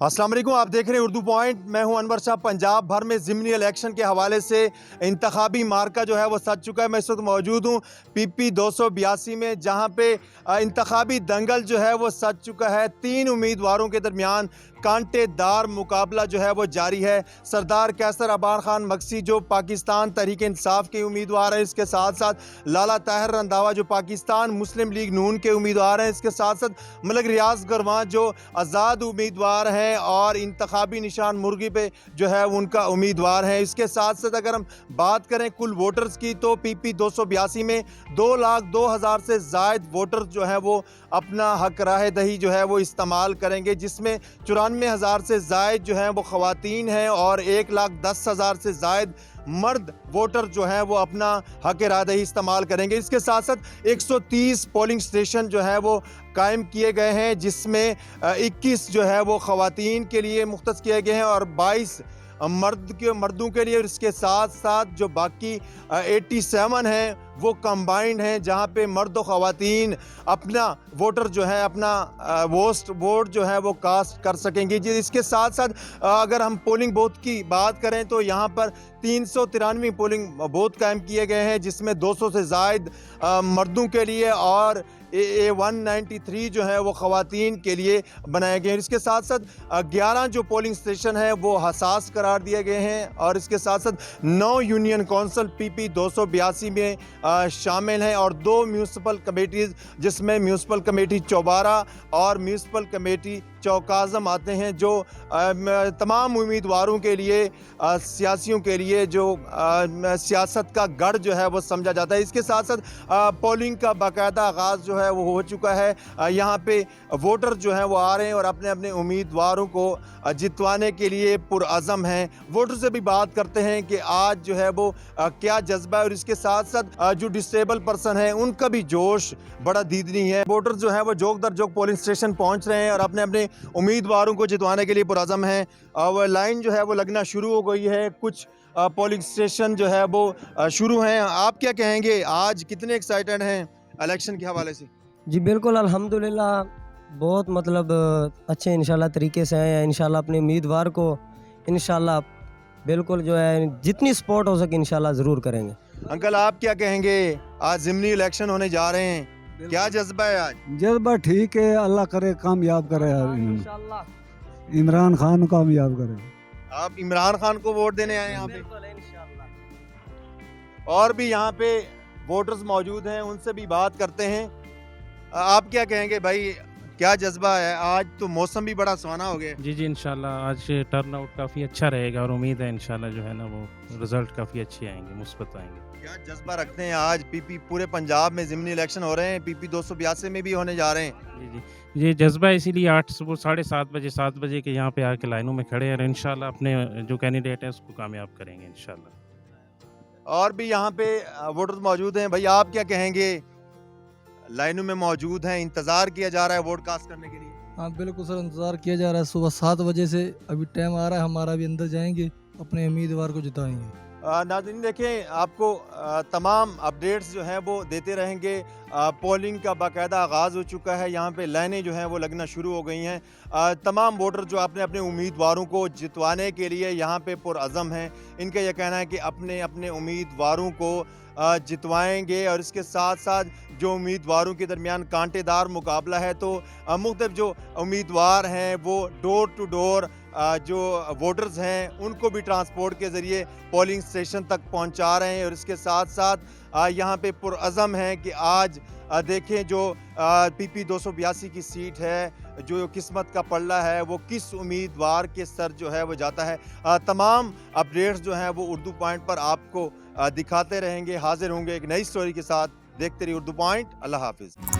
अस्सलाम वालेकुम, आप देख रहे हैं उर्दू पॉइंट। मैं हूं अनवर शाह। पंजाब भर में ज़िमनी इलेक्शन के हवाले से इंतखाबी मार्का जो है वो सज चुका है। मैं इस वक्त मौजूद हूं PP 282 में, जहां पे इंतखाबी दंगल जो है वो सज चुका है। 3 उम्मीदवारों के दरमियान कांटेदार मुकाबला जो है वो जारी है। सरदार कैसर अबान खान मक्सी जो पाकिस्तान तहरीक इंसाफ के उम्मीदवार हैं, इसके साथ साथ लाला ताहिर रंधावा जो पाकिस्तान मुस्लिम लीग नून के उम्मीदवार हैं, इसके साथ साथ मलिक रियाज गरवान जो आज़ाद उम्मीदवार हैं और इंतखाबी निशान मुर्गी पे जो है उनका उम्मीदवार है। इसके साथ साथ अगर हम बात करें कुल वोटर्स की, तो PP 282 में 2,02,000 से ज़ायद वोटर्स जो है वो अपना हक राह दही जो है वो इस्तेमाल करेंगे, जिसमें 94,000 से ज़ायद जो है वो ख़वातीन हैं और 1,10,000 से ज़ायद मर्द वोटर जो हैं वो अपना हक रादही इस्तेमाल करेंगे। इसके साथ साथ 130 पोलिंग स्टेशन जो है वो कायम किए गए हैं, जिसमें 21 जो है वो ख़वातीन के लिए मुख्तस किए गए हैं और 22 मर्दों के लिए। इसके साथ साथ जो बाकी 87 हैं वो कंबाइंड हैं, जहां पे मर्द और ख़वातीन अपना वोटर जो है अपना वोट जो है वो कास्ट कर सकेंगे जी। इसके साथ साथ अगर हम पोलिंग बूथ की बात करें तो यहाँ पर 393 पोलिंग बूथ कायम किए गए हैं, जिसमें 200 से ज़ायद मर्दों के लिए और 193 जो है वो ख़वातीन के लिए बनाए गए हैं। इसके साथ साथ 11 जो पोलिंग स्टेशन है वो हसास करार दिए गए हैं और इसके साथ साथ 9 यूनियन कौंसिल PP 282 में शामिल हैं और 2 म्यूनसिपल कमेटीज़, जिसमें म्यूनसिपल कमेटी चौबारा और म्यूनसिपल कमेटी चौकाज़म आते हैं, जो तमाम उम्मीदवारों के लिए सियासियों के लिए जो सियासत का गढ़ जो है वो समझा जाता है। इसके साथ साथ पोलिंग का बाकायदा आगाज़ जो है वो हो चुका है। यहाँ पे वोटर जो हैं वो आ रहे हैं और अपने अपने उम्मीदवारों को जितवाने के लिए पुरअज़म हैं। वोटर से भी बात करते हैं कि आज जो है वो क्या जज्बा है और इसके साथ साथ जो डिसेबल पर्सन है उनका भी जोश बड़ा दीदनी है। वोटर जो है वो जोक दर जोक पोलिंग स्टेशन पहुँच रहे हैं और अपने अपने उम्मीदवारों को जितवाने के लिए पुरअज़म हैं। वह लाइन जो है वो लगना शुरू हो गई है। कुछ पोलिंग स्टेशन जो है वो शुरू हैं। आप क्या कहेंगे, आज कितने एक्साइटेड हैं इलेक्शन के हवाले से? जी बिल्कुल, अल्हम्दुलिल्लाह बहुत मतलब अच्छे इंशाल्लाह तरीके से हैं। इंशाल्लाह अपने उम्मीदवार को इंशाल्लाह बिल्कुल जो है जितनी सपोर्ट हो सके इंशाल्लाह ज़रूर करेंगे। अंकल आप क्या कहेंगे, आज ज़िमनी इलेक्शन होने जा रहे हैं, क्या जज्बा है आज? जज्बा ठीक है, अल्लाह करे कामयाब करे यार, इमरान खान कामयाब करे। आप इमरान खान को वोट देने आए यहाँ पे? और भी यहाँ पे वोटर्स मौजूद हैं, उनसे भी बात करते हैं। आप क्या कहेंगे भाई, क्या जज्बा है? आज तो मौसम भी बड़ा सुहाना हो गया। जी इंशाल्लाह आज टर्न आउट काफ़ी अच्छा रहेगा और उम्मीद है इंशाल्लाह जो है ना वो रिज़ल्ट काफ़ी अच्छे आएंगे, मुस्बत आएंगे। क्या जज्बा रखते हैं? आज PP पूरे पंजाब में ज़िमनी इलेक्शन हो रहे हैं, PP 282 में भी होने जा रहे हैं। जी ये जज्बा इसीलिए 8 सुबह 7:30 बजे 7 बजे के यहाँ पे आके लाइनों में खड़े हैं और इंशाल्लाह अपने जो कैंडिडेट है उसको कामयाब करेंगे इंशाल्लाह। और भी यहाँ पे वोटर्स मौजूद हैं। भाई आप क्या कहेंगे, लाइनों में मौजूद हैं, इंतज़ार किया जा रहा है वोट कास्ट करने के लिए? हाँ बिल्कुल सर, इंतज़ार किया जा रहा है। सुबह 7 बजे से अभी टाइम आ रहा है, हमारा भी अंदर जाएंगे, अपने उम्मीदवार को जिताएंगे। नाज़रीन देखें, आपको तमाम अपडेट्स जो हैं वो देते रहेंगे। पोलिंग का बाकायदा आगाज़ हो चुका है, यहाँ पे लाइनें जो हैं वो लगना शुरू हो गई हैं। तमाम वोटर जो अपने अपने उम्मीदवारों को जितवाने के लिए यहाँ पे पुरअज़म हैं। इनका यह कहना है कि अपने अपने उम्मीदवारों को जितवाएंगे और इसके साथ साथ जो उम्मीदवारों के दरमियान कांटेदार मुकाबला है, तो मुख्तलिफ जो उम्मीदवार हैं वो डोर टू डोर जो वोटर्स हैं उनको भी ट्रांसपोर्ट के ज़रिए पोलिंग स्टेशन तक पहुंचा रहे हैं और इसके साथ साथ यहाँ पे पुरअज़म है कि आज देखें जो PP 282 की सीट है, जो किस्मत का पल्ला है वो किस उम्मीदवार के सर जो है वो जाता है। तमाम अपडेट्स जो हैं वो उर्दू पॉइंट पर आपको दिखाते रहेंगे, हाजिर होंगे एक नई स्टोरी के साथ। देखते रहिए उर्दू पॉइंट। अल्लाह हाफिज़।